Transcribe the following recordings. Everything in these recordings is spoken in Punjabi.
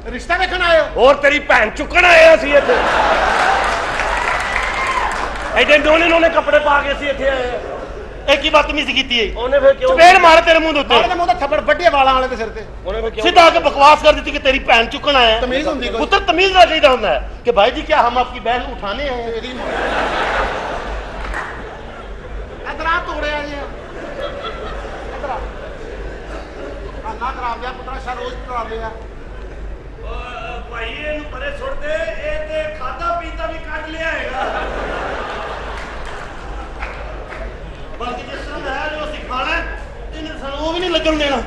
ਰਿਸ਼ਤਾ ਵੇਖਣ ਆਏ ਹੋ? ਹੋਰ ਤੇਰੀ ਭੈਣ ਚੁੱਕਣ ਆਏ ਅਸੀਂ ਇੱਥੇ। ਐਡੇ ਨੋਨੇ ਕੱਪੜੇ ਪਾ ਕੇ ਅਸੀਂ ਇੱਥੇ ਆਏ। ਇਹ ਕੀ ਬਦਤਮੀਜ਼ੀ ਕੀਤੀ ਹੈ? ਉਹਨੇ ਫਿਰ ਕਿਉਂ ਚਪੇੜ ਮਾਰ ਤੇਰੇ ਮੂੰਹ ਦੇ ਉੱਤੇ। ਮਾਰੇ ਮੂੰਹ ਤੇ ਥੱਪੜ ਵੱਡੇ ਵਾਲਾਂ ਵਾਲੇ ਦੇ ਸਿਰ ਤੇ। ਉਹਨੇ ਫਿਰ ਕਿਉਂ सीधा आके बकवास कर देती कि तेरी बहन चुकन आया है। तमीज होती कोई? पुत्र तमीज ना चाहिए होता है कि भाई जी क्या हम आपकी बहन उठाने आए हैं? इधर आ तोड़िया जी, इधर आ ना खराब दिया पुत्रा शाह रोज खराब दिया। ਭਾਈ ਇਹਨੂੰ ਪਰੇ ਸੁੱਟ ਦੇ, ਇਹ ਤੇ ਖਾਦਾ ਪੀਤਾ ਵੀ ਕੱਢ ਲਿਆ ਹੈਗਾ। बल्कि जिस तरह है जो सिखाना है इन्हें सानू वो भी नहीं लगन देना।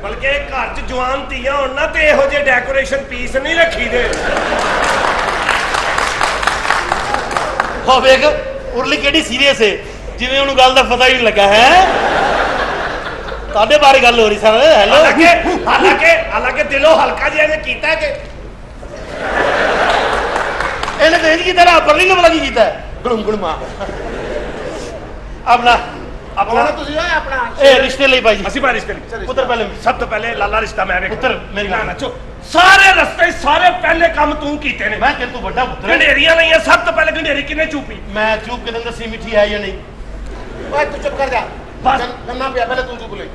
ਬਲਕਿ ਘਰ 'ਚ ਜਵਾਨ ਧੀਆਂ ਹੋਣ ਨਾ ਤੇ ਇਹੋ ਜਿਹੇ ਡੈਕੋਰੇਸ਼ਨ ਪੀਸ ਨਹੀਂ ਰੱਖੀ ਦੇ। हो वेख उरली केड़ी सीरियस है जिवें उन्हें गल दा पता ही नहीं लगा है। ताडे बारे गल हो रही सर। हेलो ਹਾਲਾਂਕਿ ਦਿਲੋਂ ਹਲਕਾ ਜਿਹਾ ਇਹਨੇ ਕੀਤਾ ਕਿ इन्हें तो की तरह परली ने वाला की कीता है गुड़म गुड़मा अपना अपना तुझे है अपना ए रिश्ते ले भाई जी। ਅਸੀਂ ਬਾਰਿਸ਼ ਕਰੀ। पुत्र पहले ਸਭ ਤੋਂ ਪਹਿਲੇ ਲਾਲਾ ਰਿਸ਼ਤਾ ਮੈਂ ਵੇਖ। पुत्र मेरी ਨਾ ਚੁੱਪ। ਸਾਰੇ ਰਸਤੇ ਸਾਰੇ ਪਹਿਲੇ ਕੰਮ ਤੂੰ ਕੀਤੇ ਨੇ। मैं तेरे तो बड़ा पुत्र है। ਗੰਢੇਰੀਆਂ ਲਈਆਂ, ਸਭ ਤੋਂ ਪਹਿਲੇ ਗੰਢੇਰੀ ਕਿਨੇ ਚੂਪੀ? मैं चुप के अंदर सी मिठी है या नहीं? ओए तू चुप कर जा बस। गन्ना पिया पहले तू चुप ले।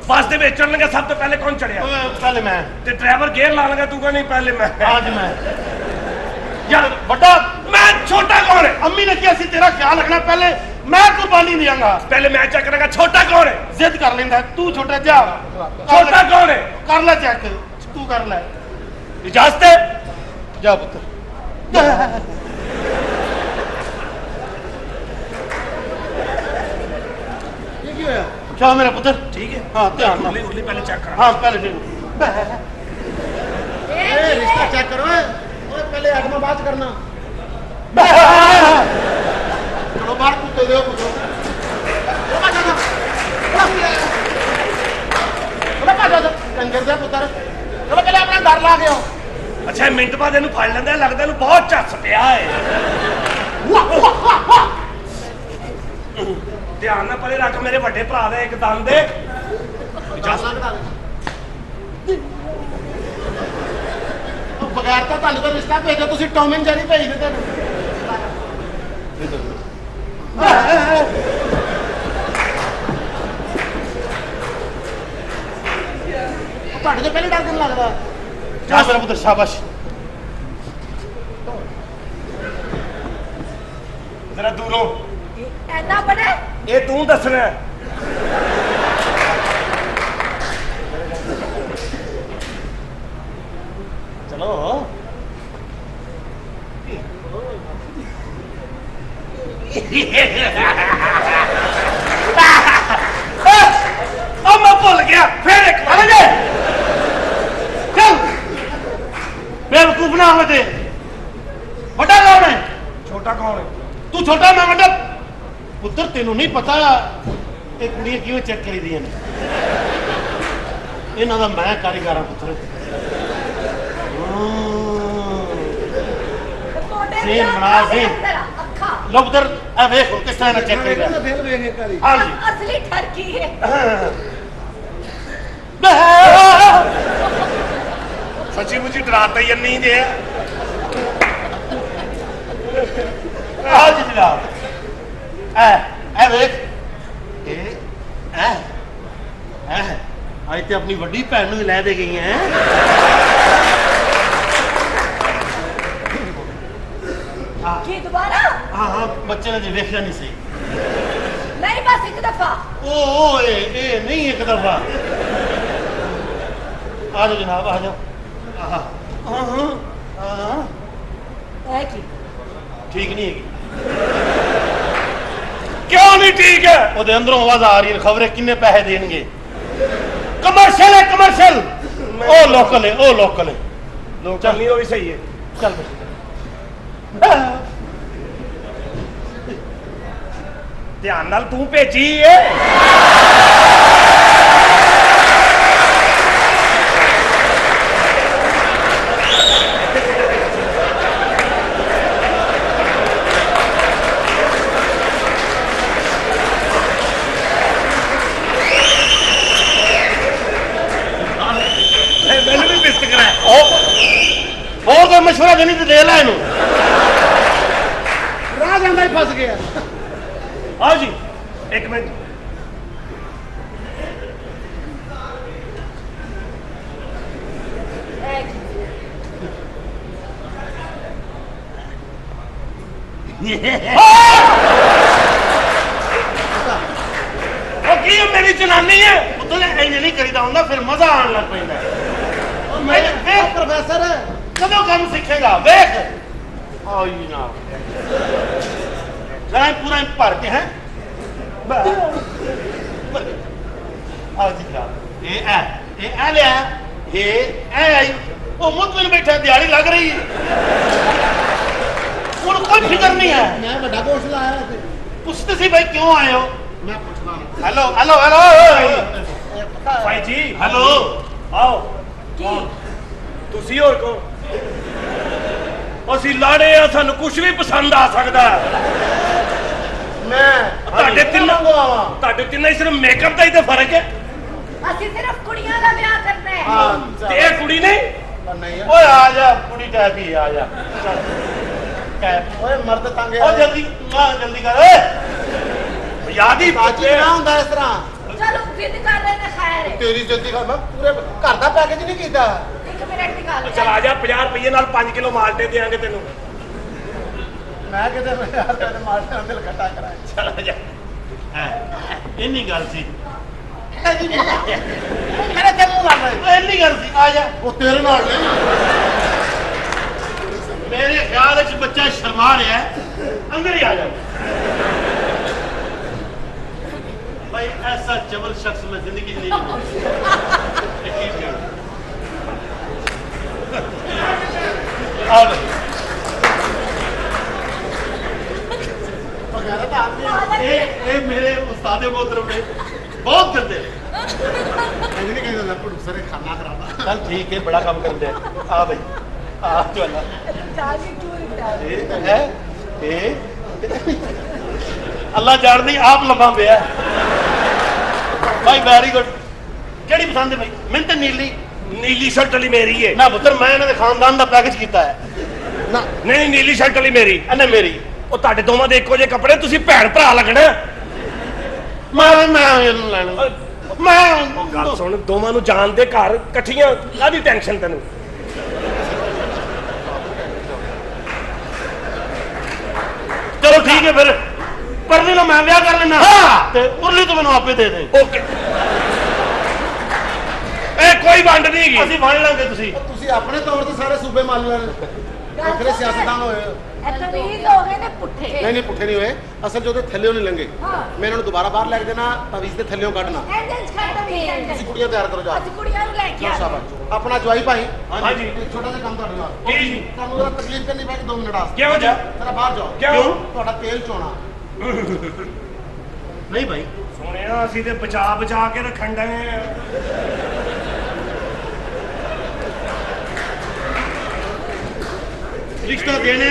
ਬੱਸ ਦੇ ਵਿੱਚ ਚੜਨ ਲੱਗਾ ਸਭ ਤੋਂ ਪਹਿਲੇ ਕੌਣ ਚੜਿਆ? पहले मैं ਤੇ ਡਰਾਈਵਰ ਗੇਅਰ ਲਾ ਲਗਾ ਤੂੰ ਕਹਿੰਦਾ ਨਹੀਂ ਪਹਿਲੇ ਮੈਂ। आज मैं यार बड़ा मैं छोटा कौन है? अम्मी ने क्या सी तेरा ख्याल रखना पहले मैं कुर्बानी देंगा। पहले मैं चेक करेगा छोटा कौन है? जिद कर लेंदा है तू छोटा जा छोटा कौन है? कर ले चेक तू कर ले इजाजत है? जा पुत्र ये क्यों है? जा मेरा पुत्र ठीक है। हाँ ध्यान ना उर्ली उर्ली पहले चेक करा। हाँ पहले ठीक ए रिश्ता चेक करो। ओए पहले आगमा बात करना। चलो बाहर कुत्ते दे पुत्रो। कंजर दे पुत्र चलो पहले अपना घर ला गया। अच्छा मिनट बाद ਇਹਨੂੰ ਫੜ ਲੈਂਦਾ, ਲੱਗਦਾ ਇਹਨੂੰ ਬਹੁਤ ਝੱਸ ਪਿਆ ਹੈ। ਧਿਆਨ ਨਾਲ ਪਰੇ ਰੱਖ ਮੇਰੇ ਵੱਡੇ ਭਰਾ ਦਾ ਇੱਕ ਦੰਦ ਦੇ। बगैर तो तुहानू तो रिश्ता भेजो तुसी टॉम एंड जेरी भेज दे तुहाडे तो पहले डर नहीं लगता। जा मेरा पुत्र शाबाश जरा दूरों ऐना बड़ा ये तू दसना है। चलो अब मैं भूल गया फिर एक बार। चल बेवकूफ ना हो दे बड़ा कौन है? छोटा कौन है? तू छोटा मैं बड़ा पुत्र तेनू नहीं पता ये कुड़ियां क्यों चेक करी दी ने इन्हां दा मैं कारीगर हां पुत्र। सेम बना से लो पुत्र आ देख किस तरह ना चेक करेगा। फेल देंगे करी हां जी असली ठरकी है। सची मुची डराता ही नहीं दे। हाँ जी जनाब ए देख आज तो अपनी वड्डी भैन नूं लै दे गई हैं। की दोबारा हाँ हाँ बच्चे ने जी वेखिया नहीं सही। नहीं बस एक दफा ओ ए नहीं एक दफा आ जाओ जनाब आ जाओ। हाँ हाँ है की ठीक नहीं है क्यों नहीं ठीक है? ਉਹਦੇ ਅੰਦਰੋਂ ਆਵਾਜ਼ ਆ ਰਹੀ ਹੈ ਖਬਰੇ ਕਿੰਨੇ ਪੈਸੇ ਦੇਣਗੇ। ਕਮਰਸ਼ੀਅਲ ਹੈ ਕਮਰਸ਼ੀਅਲ ਉਹ ਲੋਕਲ ਹੈ ਉਹ ਲੋਕਲ ਹੈ। लोकल नहीं वो भी सही है। ਚੱਲ ध्यान नाल तू भेजी है। मैंने भी मिस कराया। ਹੋਰ ਕੋਈ ਮਸ਼ਵਰਾ ਦੇਣੀ ਤੇ ਦੇ ਲੈ ਇਹਨੂੰ। ਰਾਹ ਜਾਂਦਾ ਹੀ ਫਸ ਗਿਆ। ਆਓ ਜੀ, ਇੱਕ ਮਿੰਟ। ਇਹ ਕੀ? ਉਹ ਕੀ ਹੈ, ਮੇਰੀ ਜਨਾਨੀ ਹੈ। ਉਦੋਂ ਇੰਜ ਨਹੀਂ ਕਰੀਦਾ ਹੁੰਦਾ, ਫਿਰ ਮਜ਼ਾ ਆਉਣ ਲੱਗ ਪੈਂਦਾ। ਉਹ ਮੈਂ ਵੇਖ ਪ੍ਰੋਫੈਸਰ ਕਦੋਂ ਕੰਮ ਸਿੱਖੇਗਾ, ਵੇਖ। ਆਓ ਜੀ ਨਾ ਜਰਾ ਪੂਰਾ ਭਰ ਕੇ ਹੈ। ਆਓ ਜੀ ਨਾ ਇਹ ਆ ਲਿਆ, ਇਹ ਆਈ। ਉਹ ਮੁੱਤਮਿਨ ਬੈਠਾ, ਦਿਹਾੜੀ ਲੱਗ ਰਹੀ ਹੈ। ਹੁਣ ਕੋਈ ਫਿਕਰ ਨਹੀਂ ਹੈ। ਮੈਂ ਵੱਡਾ ਕੋਰਸ ਲਾਇਆ ਤੇ ਪੁੱਛਦੇ ਸੀ ਭਾਈ ਕਿਉਂ ਆਏ ਹੋ। ਮੈਂ ਪੁੱਛਦਾ ਹੈਲੋ ਹੈਲੋ ਹੈਲੋ ਭਾਈ ਜੀ ਹੈਲੋ। ਆਓ। ਕੀ? ਤੁਸੀਂ ਹੋਰ ਕੌਣ? ਅਸੀਂ ਲਾੜੇ ਆ, ਸਾਨੂੰ ਕੁਝ ਵੀ ਪਸੰਦ ਆ ਸਕਦਾ। ਮੈਂ ਤੁਹਾਡੇ ਤਿੰਨਾਂ ਹੀ ਸਿਰਫ ਮੇਕਅਪ ਦਾ ਹੀ ਤਾਂ ਫਰਕ ਹੈ। ਅਸੀਂ ਸਿਰਫ ਕੁੜੀਆਂ ਦਾ ਵਿਆਹ ਕਰਨਾ ਹੈ। ਹਾਂ ਤੇ ਇਹ ਕੁੜੀ ਨਹੀਂ। ਨਹੀਂ ਓਏ ਆ ਜਾ, ਕੁੜੀ ਟੈਪ ਹੀ ਆ ਜਾ। ਓਏ ਮਰਦ ਤੰਗ ਉਹ ਜਲਦੀ ਜਲਦੀ ਕਰ ਓਏ। ਯਾਦ ਹੀ ਬਾਜੀ ਨਾ ਹੁੰਦਾ ਇਸ ਤਰ੍ਹਾਂ। ਚਲੋ ਜ਼ਿੱਦ ਕਰ ਰਹੇ ਨੇ, ਖੈਰ ਹੈ। ਤੇਰੀ ਜਿੱਦੀ ਕਰ, ਮੈਂ ਪੂਰੇ ਘਰ ਦਾ ਪੈਕੇਜ ਨਹੀਂ ਕੀਤਾ। 1 ਮਿੰਟ ਨਿਕਾਲ। ਚਲ ਆ ਜਾ, 50 ਰੁਪਏ ਨਾਲ 5 ਕਿਲੋ ਮਾਲਟੇ ਦੇਾਂਗੇ ਤੈਨੂੰ। ਮੈਂ ਕਿਤੇ ਮੈਂ ਯਾਰ ਤੇਰੇ ਮਾਰਦੇ ਨਾਲ ਦਿਲ ਖੱਟਾ ਕਰਾਇਆ। ਚਲ ਆ ਜਾ। ਇੰਨੀ ਗੱਲ ਸੀ, ਮੇਰੇ ਤੇ ਮੂੰਹ ਲਾ ਇੰਨੀ ਗੱਲ ਸੀ। ਆ ਜਾ। ਉਹ ਤੇਰੇ ਨਾਲ ਨਹੀਂ। ਮੇਰੇ ਖਿਆਲ ਵਿੱਚ ਬੱਚਾ ਸ਼ਰਮਾ ਰਿਹਾ ਹੈ, ਅੰਦਰ ਹੀ ਆ ਜਾ। भाई ऐसा जबल शख्स मैं जिंदगी नहीं मेरे उस्ताद मोहतरम ने बहुत गंदे खाना खराब। चल ठीक है, बड़ा काम कर दे। आ भाई आ चल अल्लाह जान दी आप लम्बा पे भाई। Very good. केड़ी पसंद है भाई? मैं तो नीली शर्ट वाली मेरी है ना पुत्र, मैं इन्हां दे खानदान दा पैकेज कीता है ना। नहीं नीली शर्ट वाली मेरी इन्हें मेरी। ਉਹ ਤੁਹਾਡੇ ਦੋਵਾਂ ਦੇ ਇੱਕੋ ਜਿਹੇ ਕੱਪੜੇ, ਤੁਸੀਂ ਭੈਣ ਭਰਾ ਲੱਗਣਾ। मैं ਇਹਨੂੰ ਲੈਣਾ। ਮੈਂ ਗੱਲ ਸੁਣ, ਦੋਵਾਂ ਨੂੰ ਜਾਣ ਦੇ ਘਰ ਇਕੱਠੀਆਂ, ਕਾਹਦੀ ਟੈਨਸ਼ਨ ਤੈਨੂੰ? चलो ठीक है फिर, परली ना मैं ब्याह कर लेना। हाँ ते उरली तो मैंने आपे दे दे। ओके। ए कोई वंड नहीं हैगी। ਅਸੀਂ ਵੰਡ ਲਾਂਗੇ। ਤੁਸੀਂ ਆਪਣੇ ਤੌਰ ਤੇ ਸਾਰੇ ਸੂਬੇ ਮਾਲ ਲੈਣ ਵੱਖਰੇ ਸਿਆਸਤਦਾਨ ਹੋਏ। ਤਮੀਜ਼ ਹੋ ਗਏ ਨੇ ਪੁੱਠੇ। ਨਹੀਂ ਪੁੱਠੇ ਨਹੀਂ ਹੋਏ, ਅਸਲ 'ਚ ਉਹਦੇ ਥੱਲਿਓਂ ਨਹੀਂ ਲੰਗੇ। ਹਾਂ। ਮੈਂ ਇਹਨਾਂ ਨੂੰ ਦੁਬਾਰਾ ਬਾਹਰ ਲੈ ਕੇ ਦੇਣਾ, ਤਵੀਜ਼ ਦੇ ਥੱਲਿਓਂ ਕੱਢਣਾ। ਤੁਸੀਂ ਕੁੜੀਆਂ ਤਿਆਰ ਕਰੋ ਜਾ। ਅਸੀਂ ਕੁੜੀਆਂ ਨੂੰ ਲੈ ਕੇ ਲਓ ਆ। ਸ਼ਾਬਾਸ਼। ਆਪਣਾ ਜਵਾਈ ਭਾਈ। ਹਾਂਜੀ। ਇੱਕ ਛੋਟਾ ਜਿਹਾ ਕੰਮ ਤੁਹਾਡੇ ਨਾਲ। ਕੀ ਜੀ? ਤੁਹਾਨੂੰ ਉਹਦਾ ਤਕਲੀਫ ਕਰਨੀ ਪੈਗੀ 2 ਮਿੰਟ ਵਾਸਤੇ। ਕਿਉਂ ਜੀ? ਜਰਾ ਬਾਹਰ ਜਾਓ। ਕਿਉਂ? ਤੁਹਾਡਾ ਤੇਲ ਚੋਣਾ। ਨਹੀਂ ਭਾਈ, ਸੁਣਿਆ ਅਸੀਂ ਤੇ ਬਚਾ ਕੇ ਰੱਖਣ ਡਏ ਆ। ਰਿਸ਼ਤਾ ਦੇਣੇ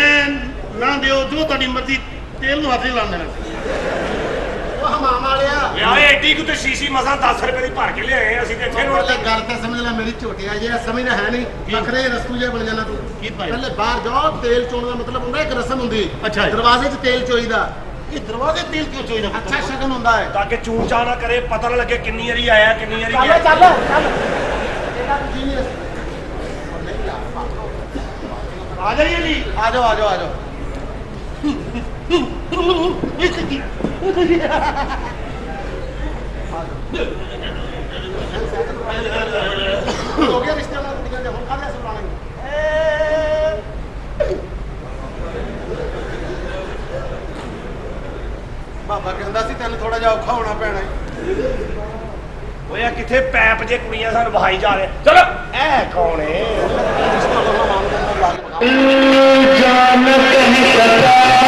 ਨਾ ਦਿਓ, ਜੋ ਤੁਹਾਡੀ ਮਰਜ਼ੀ, ਤੇਲ ਨੂੰ ਹੱਥ ਨਹੀਂ ਲਾਉਣ ਦੇਣਾ। ਉਹ ਹਮਾਮ ਵਾਲਿਆ। ਯਾਰ ਐਡੀ ਕੁ ਤੇ ਸ਼ੀਸ਼ੀ ਮਸਾਂ 10 ਰੁਪਏ ਦੀ ਭਰ ਕੇ ਲਿਆਏ, ਅਸੀਂ ਤੇ ਇੱਥੇ ਰੋੜ ਪਹਿਲੇ ਗੱਲ ਤੇ ਸਮਝ ਲੈ, ਮੇਰੀ ਝੋਟੀ ਆ ਜੇ ਸਮਝ ਹੈ ਨਹੀਂ, ਵੱਖਰੇ ਰਸੂ ਜੇ ਬਣ ਜਾਣਾ ਤੂੰ। ਕੀ ਭਾਈ? ਪਹਿਲੇ ਬਾਹਰ ਜਾਓ, ਤੇਲ ਚੋਣ ਦਾ ਮਤਲਬ ਹੁੰਦਾ ਇੱਕ ਰਸਮ ਹੁੰਦੀ। ਅੱਛਾ ਜੀ। ਦਰਵਾਜ਼ੇ 'ਚ ਤੇਲ ਚੋਈਦਾ। ਇਹ ਦਰਵਾਜ਼ੇ ਤੇਲ ਕਿਉਂ ਚੋਈਦਾ? ਅੱਛਾ ਸ਼ਗਨ ਹੁੰਦਾ ਹੈ। ਤਾਂ ਕਿ ਚੂਚਾ ਨਾ ਕਰੇ, ਪਤਾ ਨਾ ਲੱਗੇ ਕਿੰਨੀ ਵਾਰੀ ਆਇਆ ਕਿੰਨੀ ਵਾਰੀ ਚੱਲ ਗਿਆ। ਚੱਲ ਚੱਲ। ਇਹਦਾ ਜੀਨੀਅਸ। ਆ ਜਾਈਏ ਜੀ। ਆ ਜਾਓ ਆ ਜਾਓ ਆ ਜਾਓ। ਹੋ ਗਿਆ ਰਿਸ਼ਤੇ ਨਾਲ ਕੁੜੀਆਂ ਦੇ, ਹੁਣ ਕਾਹਦੇ ਸੁਣਾਣੇ? ਬਾਬਾ ਕਹਿੰਦਾ ਸੀ ਤੈਨੂੰ ਥੋੜਾ ਜਿਹਾ ਔਖਾ ਹੋਣਾ ਪੈਣਾ ਹੈ। ਓਏ ਆ ਕਿੱਥੇ ਪੈਪ ਜੇ ਕੁੜੀਆਂ ਸਾਨੂੰ ਵਹਾਈ ਜਾ ਰਹੇ। ਚਲੋ ਇਹ ਕੌਣ ਏ? जान कहीं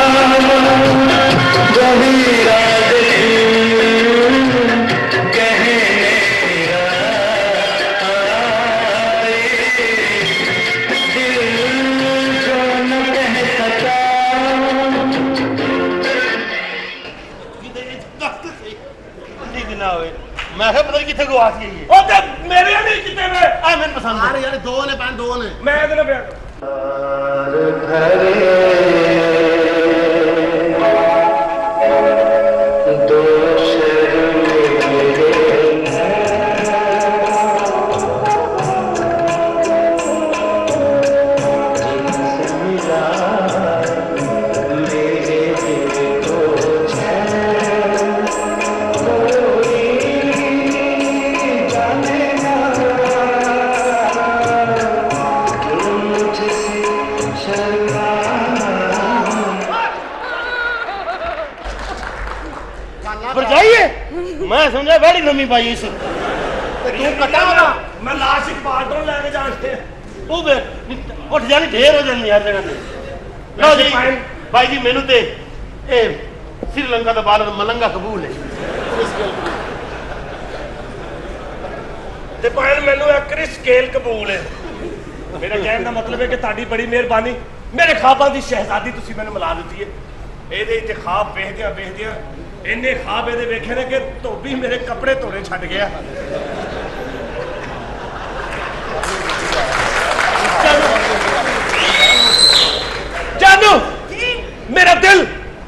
मैं पता नहीं कितने गवाच गई है। ਉਹ ਤੇ ਮੇਰੇ ਨਹੀਂ ਕਿਤੇ ਵੇ। आ मैंने पसंद है। ਯਾਰ ਦੋ ਨੇ ਪੰਜ ਦੋ ਨੇ। ਮੈਂ ਇਹਦੇ ਨਾਲ ਪਿਆ भरजाई मैं समझा बड़ी लम्मी पाई इस ਤੂੰ ਕੱਟਾ ਹੋਣਾ मैं लाश इकबाल को लेके जाते ਉਹ ਫਿਰ ਉੱਠ ਜਾਣੀ ਢੇਰ ਹੋ ਜਾਂਦੀ ਹਰ ਜਗ੍ਹਾ ਤੇ ਲਓ ਜੀ ਭਾਈ ਜੀ ਮੈਨੂੰ ਤੇ ਇਹ ਸ੍ਰੀਲੰਕਾ ਦਾ ਬਾਲਰ ਮਲੰਗਾ ਕਬੂਲ ਹੈ ਤੇ ਭਾਈ ਮੈਨੂੰ ਇੱਕ ਸਕੇਲ ਕਬੂਲ ਹੈ ਮੇਰਾ ਕਹਿਣ ਦਾ ਮਤਲਬ ਹੈ ਕਿ ਤੁਹਾਡੀ ਬੜੀ ਮਿਹਰਬਾਨੀ ਮੇਰੇ ਖਾਬਾਂ ਦੀ ਸ਼ਹਿਜ਼ਾਦੀ ਤੁਸੀਂ ਮੈਨੂੰ ਮਿਲਾ ਦਿੱਤੀ ਹੈ ਇਹਦੇ ਇੱਥੇ ਖਾਬ ਵੇਖਦਿਆਂ ਇੰਨੇ ਖਾਬ ਇਹਦੇ ਵੇਖੇ ਨੇ ਕਿ ਧੋਬੀ ਮੇਰੇ ਕੱਪੜੇ ਧੋਣੇ ਛੱਡ ਗਿਆ जानू मेरा दिल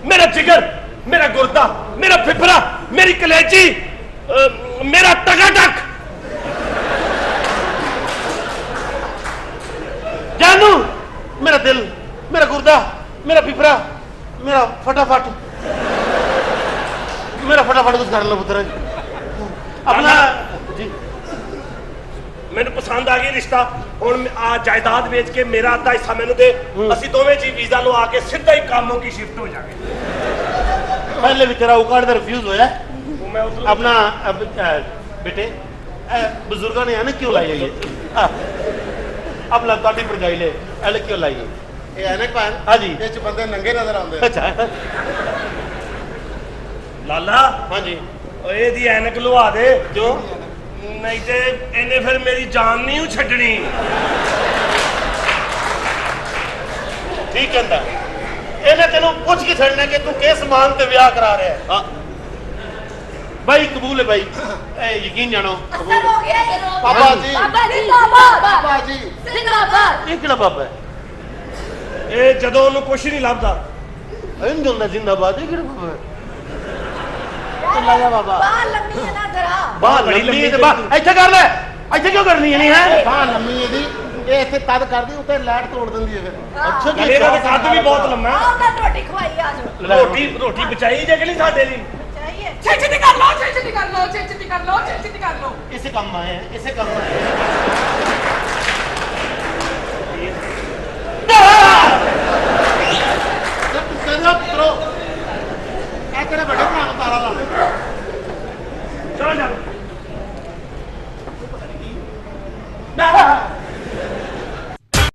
मेरा जिगर मेरा गुर्दा मेरा फिफरा मेरी कलेजी मेरा टकाटक जानू मेरा दिल मेरा गुर्दा मेरा फिफरा मेरा फटाफट कुछ कर लो पुत्र अपना जी ਮੈਨੂੰ ਪਸੰਦ ਆ ਗਿਆ ਰਿਸ਼ਤਾ ਹੁਣ ਆ ਜਾਇਦਾਦ ਵੇਚ ਕੇ ਮੇਰਾ ਅੱਧਾ ਹਿੱਸਾ ਮੈਨੂੰ ਦੇ ਅਸੀਂ ਦੋਵੇਂ ਜੀ ਵੀਜ਼ਾ ਲਵਾ ਕੇ ਸਿੱਧਾ ਹੀ ਕਾਮੋਂ ਕੀ ਸ਼ਿਫਟ ਹੋ ਜਾਗੇ पहले भी तेरा उकाड़ का रिफ्यूज होया मैं उधर अपना बेटे बुजुर्गों ने है क्यों लाई है ये अपना ताटी भरजाई ले एल क्यों लाई है ਇਹ ਐਨਕ ਭੈਣ हाँ जी ਇਹ ਚ ਬੰਦੇ ਨੰਗੇ ਨਜ਼ਰ ਆਉਂਦੇ अच्छा ਲਾਲਾ हाँ जी ਓਏ ਇਹਦੀ ਐਨਕ ਲਵਾ ਦੇ क्यों ਨਹੀਂ ਤੇ ਇਹਨੇ ਫਿਰ ਮੇਰੀ ਜਾਨ ਨਹੀਂ ਛੱਡਣੀ ठीक कहता ਇਹਨੇ ਤੈਨੂੰ ਪੁੱਛ ਕੇ ਛੱਡਣਾ ਕਿ ਤੂੰ ਕਿਸ ਮਾਨ ਤੇ ਵਿਆਹ ਕਰਾ ਰਿਹਾ ਹੈ ਭਾਈ ਕਬੂਲ ਹੈ ਭਾਈ ਇਹ ਯਕੀਨ ਜਾਣੋ असर हो गया ये रोग बाबा जी। बाबा जी जिंदाबाद ਬਾਬਾ ਜੀ जिंदाबाद ਇਹ ਕਿਹੜਾ ਬਾਬਾ ਹੈ ਇਹ ਜਦੋਂ ਉਹਨੂੰ ਕੁਛ ਨਹੀਂ ਲੱਭਦਾ ਇਹ ਨਹੀਂ ਹੁੰਦਾ ਜ਼ਿੰਦਾਬਾਦ ਇਹ ਕਿਹੜਾ ਬਾਬਾ ਹੈ ਚੱਲਾ ਜਾ ਬਾਬਾ बाल लंबी है ना जरा ਬਾਹ ਲੰਮੀ ਤੇ ਬਾਹ ਇੱਥੇ ਕਰ ਲੈ ਇੱਥੇ ਕਿਉਂ ਕਰਨੀ ਨਹੀਂ ਹੈ ਬਾਹ ਲੰਮੀ ਇਹਦੀ ਇਹ ਇੱਥੇ ਤਦ ਕਰਦੀ ਉੱਤੇ ਲਾਈਟ ਤੋੜ ਦਿੰਦੀ ਹੈ ਫਿਰ ਅੱਛਾ ਨਾਲੇ ਇਹਦਾ ਤਾਂ ਕੱਦ ਵੀ ਬਹੁਤ ਲੰਮਾ ਹੈ आओ ना रोटी खवाई आज ਰੋਟੀ ਬਚਾਈ ਜੇ ਕਿ ਨਹੀਂ ਸਾਡੇ ਲਈ चाहिए ਛੇਤੀ ਕਰ ਲਓ ਛੇਤੀ ਕਰ ਲਓ ਛੇਤੀ ਕਰ ਲਓ ਛੇਤੀ ਕਰ ਲਓ ਇਸੇ ਕੰਮ ਆਏ हैं इसे काम आए ਕਹਿੰਦਾ ਪੁੱਤਰੋ ਇਹ ਤੇਰੇ ਵੱਡੇ ਭਰਾ ਨੂੰ ਤਾਰਾ ਲਾ ਚਲੋ ਜਾ हैं